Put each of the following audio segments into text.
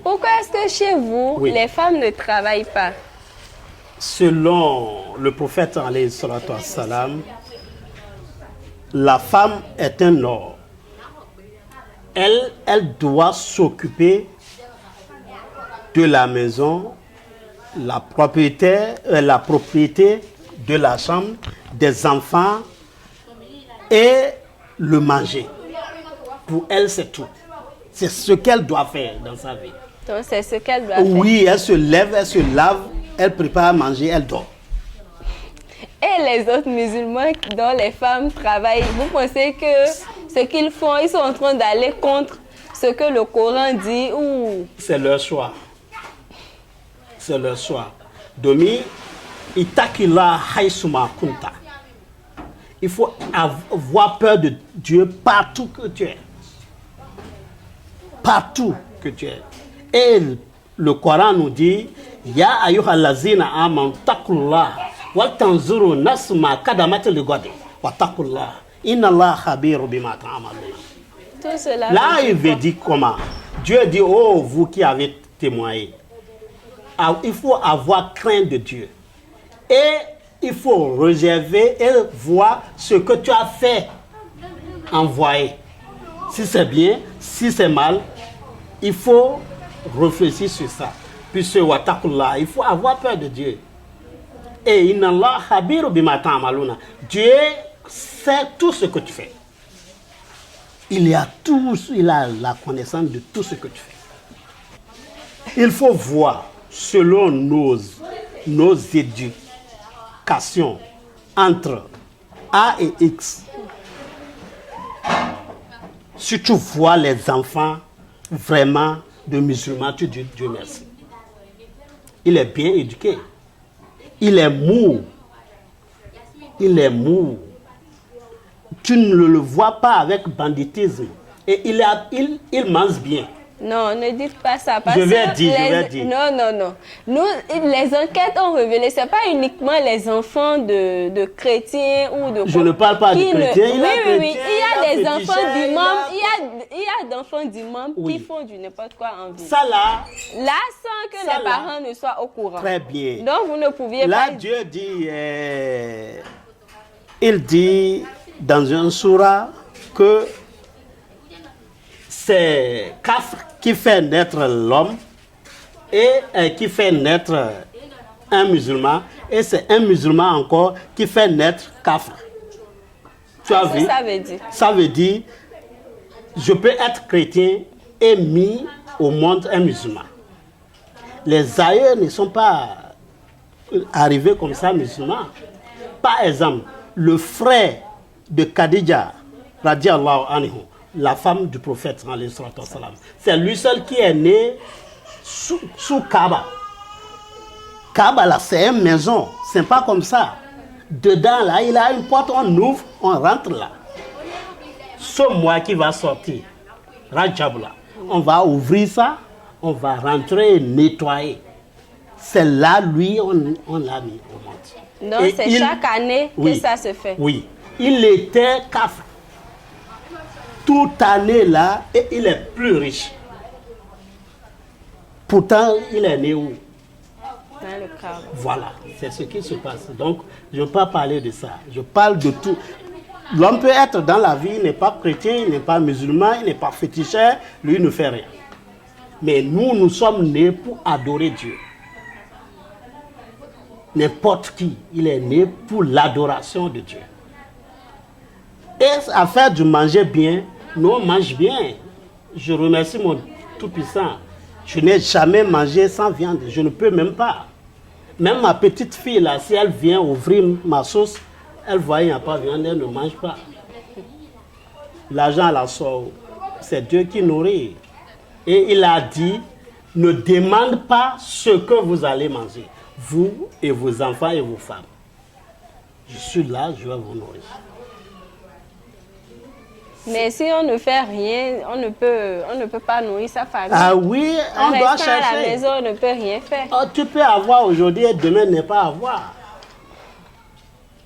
Pourquoi est-ce que chez vous, les femmes ne travaillent pas? Selon le prophète alayhi salatu wassalam, la femme est un or. Elle doit s'occuper de la maison, la propriété de la chambre, des enfants et le manger. Pour elle, c'est tout. C'est ce qu'elle doit faire dans sa vie. Donc, c'est ce qu'elle doit faire. Oui, elle se lève, elle se lave, elle prépare à manger, elle dort. Et les autres musulmans dont les femmes travaillent, vous pensez que ce qu'ils font, ils sont en train d'aller contre ce que le Coran dit ou... C'est leur choix. C'est leur choix. Domi, itakila haisuma kunta. Il faut avoir peur de Dieu partout que tu es. Partout que tu es. Et le Coran nous dit, Ya ayyuhallazina amanu taqullah wa tanzuru nasma qaddamat ligadi wa taqullah inna Allah khabiru bima ta'maluna. Tout cela. Là, il veut dire comment? Dieu dit, oh, vous qui avez témoigné, il faut avoir crainte de Dieu. Et il faut réserver et voir ce que tu as fait, envoyer. Si c'est bien, si c'est mal, il faut réfléchir sur ça. Puisque il faut avoir peur de Dieu. Et inna Allah khabiru bima ta'maluna. Dieu sait tout ce que tu fais. Il a la connaissance de tout ce que tu fais. Il faut voir selon nos éducations entre A et X. Si tu vois les enfants vraiment de musulmans, tu dis Dieu merci. Il est bien éduqué. Il est mou. Il est mou. Tu ne le vois pas avec banditisme. Et il mange bien. Non, ne dites pas ça. Parce je vais que dire. Non. Nous, les enquêtes ont révélé, ce n'est pas uniquement les enfants de chrétiens ou de... Je ne parle pas de chrétiens. Oui. Il y a des enfants d'imams. Il y a d'enfants d'imams qui font du n'importe quoi en vie. Ça là... Là, sans que les parents ne soient au courant. Très bien. Donc, vous ne pouviez pas... Là, Dieu dit... il dit dans un surah que c'est Kafr qui fait naître l'homme et qui fait naître un musulman, et c'est un musulman encore qui fait naître Kafr. Tu as vu? Ça veut dire? Ça veut dire, je peux être chrétien et mis au monde un musulman. Les aïeux ne sont pas arrivés comme ça musulmans. Par exemple, le frère de Khadija, radiallahu anhu, la femme du prophète, c'est lui seul qui est né sous Kaaba. Kaaba, là, c'est une maison. C'est pas comme ça. Dedans, là, il a une porte, on ouvre, on rentre là. Ce mois qui va sortir, Rajab, là, on va ouvrir ça, on va rentrer et nettoyer. C'est là, lui, on l'a mis au monde. Donc, et c'est chaque année que ça se fait. Oui. Il était kafir. Toute année là, et il est plus riche. Pourtant, il est né où? Dans le Kaaba. Voilà, c'est ce qui se passe. Donc, je ne veux pas parler de ça. Je parle de tout. L'homme peut être dans la vie, il n'est pas chrétien, il n'est pas musulman, il n'est pas féticheur, lui il ne fait rien. Mais nous sommes nés pour adorer Dieu. N'importe qui, il est né pour l'adoration de Dieu. Et à faire du manger bien, nous on mange bien. Je remercie mon Tout-Puissant. Je n'ai jamais mangé sans viande, je ne peux même pas. Même ma petite fille là, si elle vient ouvrir ma sauce, elle voit qu'il n'y a pas de viande, elle ne mange pas. L'argent la sort, c'est Dieu qui nourrit. Et il a dit, ne demande pas ce que vous allez manger, vous et vos enfants et vos femmes. Je suis là, je vais vous nourrir. Mais si on ne fait rien, on ne peut pas nourrir sa famille. Ah oui, on doit chercher. À la maison, on ne peut rien faire. Oh, tu peux avoir aujourd'hui et demain ne pas avoir.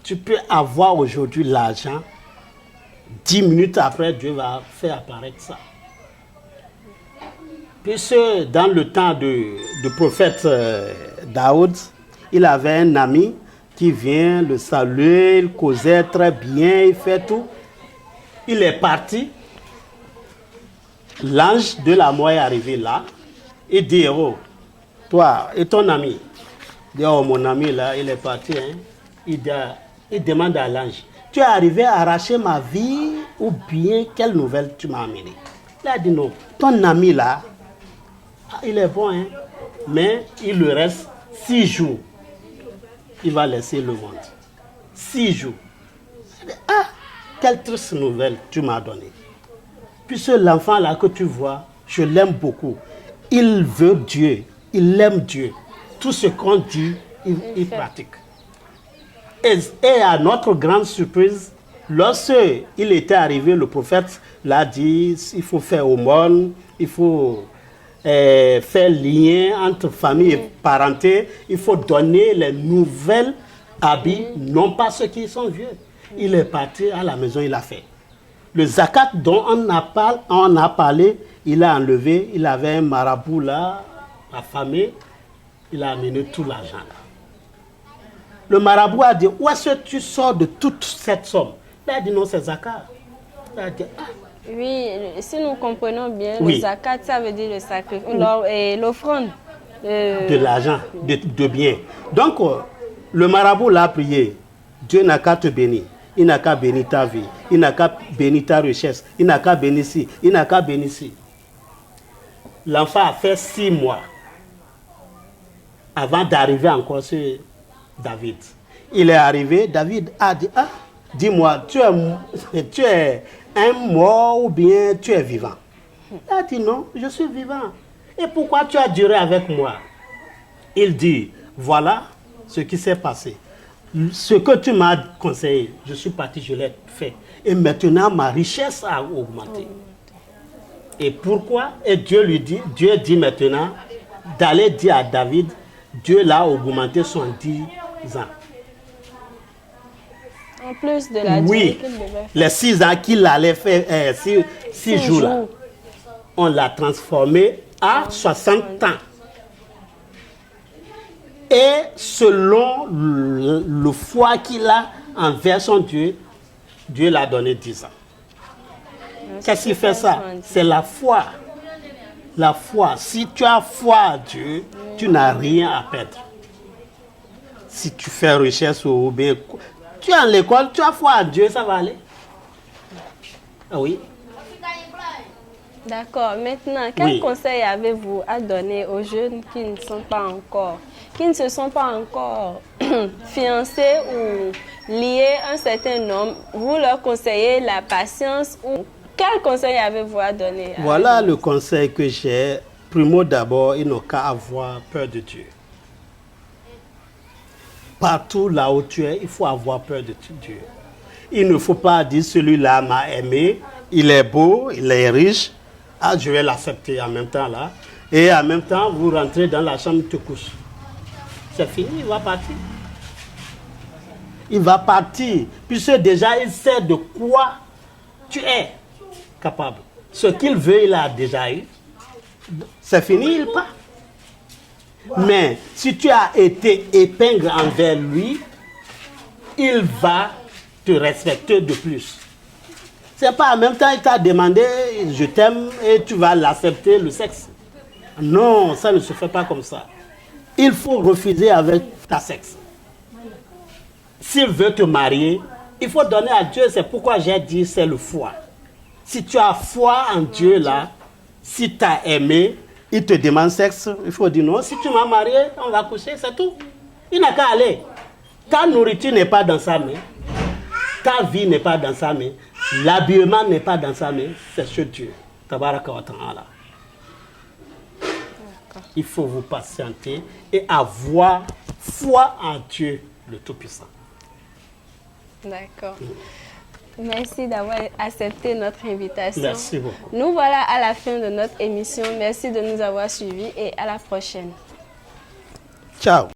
Tu peux avoir aujourd'hui l'argent. 10 minutes après, Dieu va faire apparaître ça. Puisque dans le temps du prophète Daoud, il avait un ami qui vient le saluer, il causait très bien, il fait tout. Il est parti. L'ange de la mort est arrivé là. Il dit, oh, toi et ton ami. Il dit, oh, mon ami là, il est parti. Hein. Il demande à l'ange, tu es arrivé à arracher ma vie ou bien quelle nouvelle tu m'as amené? Il a dit, non, ton ami là, il est bon, hein, mais il lui reste 6 jours. Il va laisser le monde. 6 jours. Il dit, ah, quelle triste nouvelle tu m'as donnée. Puisque l'enfant là que tu vois, je l'aime beaucoup. Il veut Dieu, il aime Dieu. Tout ce qu'on dit, il pratique. Et à notre grande surprise, lorsque il était arrivé, le prophète l'a dit, il faut faire aumône, il faut faire lien entre famille et parenté, il faut donner les nouvelles habits, non pas ceux qui sont vieux. Il est parti à la maison, il a fait. Le zakat dont on a parlé, il a enlevé, il avait un marabout là, affamé, il a amené tout l'argent là. Le marabout a dit, où est-ce que tu sors de toute cette somme? Il a dit, non, c'est zakat. Il a dit, ah. Oui, si nous comprenons bien, Oui. le zakat, ça veut dire le sacrifice, l'offrande. De l'argent, de biens. Donc, le marabout l'a prié. Dieu n'a qu'à te bénir. Il n'a qu'à bénir ta vie. Il n'a qu'à bénir ta richesse. Il n'a qu'à bénir ci. Il n'a qu'à bénir ci. L'enfant a fait 6 mois avant d'arriver encore sur David. Il est arrivé, David a dit, ah, dis-moi, tu es un mort ou bien tu es vivant? Il a dit, non, je suis vivant. Et pourquoi tu as duré avec moi? Il dit, voilà ce qui s'est passé. Ce que tu m'as conseillé, je suis parti, je l'ai fait. Et maintenant, ma richesse a augmenté. Et pourquoi? Et Dieu dit maintenant d'aller dire à David, Dieu l'a augmenté 70 ans. En plus de la durée qu'il devait faire. Les 6 ans qu'il allait faire, 6 jours là, on l'a transformé à 60 ans. Et selon le foi qu'il a envers son Dieu, Dieu l'a donné 10 ans. Qu'est-ce qui fait ça? C'est la foi. La foi. Si tu as foi à Dieu, tu n'as rien à perdre. Si tu fais recherche ou bien tu es en l'école, tu as foi à Dieu, ça va aller. Ah oui. D'accord. Maintenant, quel conseil avez-vous à donner aux jeunes qui ne se sont pas encore fiancés ou liés à un certain homme? Vous leur conseillez la patience ou quel conseil avez-vous à donner? Voilà le conseil que j'ai. Primo d'abord, ils n'ont qu'à avoir peur de Dieu. Partout là où tu es, il faut avoir peur de Dieu. Il ne faut pas dire celui-là m'a aimé, il est beau, il est riche. Ah, je vais l'accepter en même temps là. Et en même temps, vous rentrez dans la chambre, te couche. C'est fini, il va partir. Il va partir, puisque déjà il sait de quoi tu es capable. Ce qu'il veut, il a déjà eu. C'est fini, il part. Mais si tu as été épingle envers lui, il va te respecter de plus. C'est pas en même temps il t'a demandé je t'aime et tu vas l'accepter le sexe. Non, ça ne se fait pas comme ça. Il faut refuser avec ta sexe. S'il veut te marier, il faut donner à Dieu. C'est pourquoi j'ai dit c'est le foi. Si tu as foi en Dieu là, si tu as aimé, il te demande sexe, il faut dire non. Si tu m'as marié, on va coucher, c'est tout. Il n'a qu'à aller. Ta nourriture n'est pas dans sa main. Ta vie n'est pas dans sa main. L'habillement n'est pas dans sa main. C'est chez Dieu. Tabaraka wa ta'ala. Il faut vous patienter et avoir foi en Dieu, le Tout-Puissant. D'accord. Merci d'avoir accepté notre invitation. Merci beaucoup. Nous voilà à la fin de notre émission. Merci de nous avoir suivis et à la prochaine. Ciao.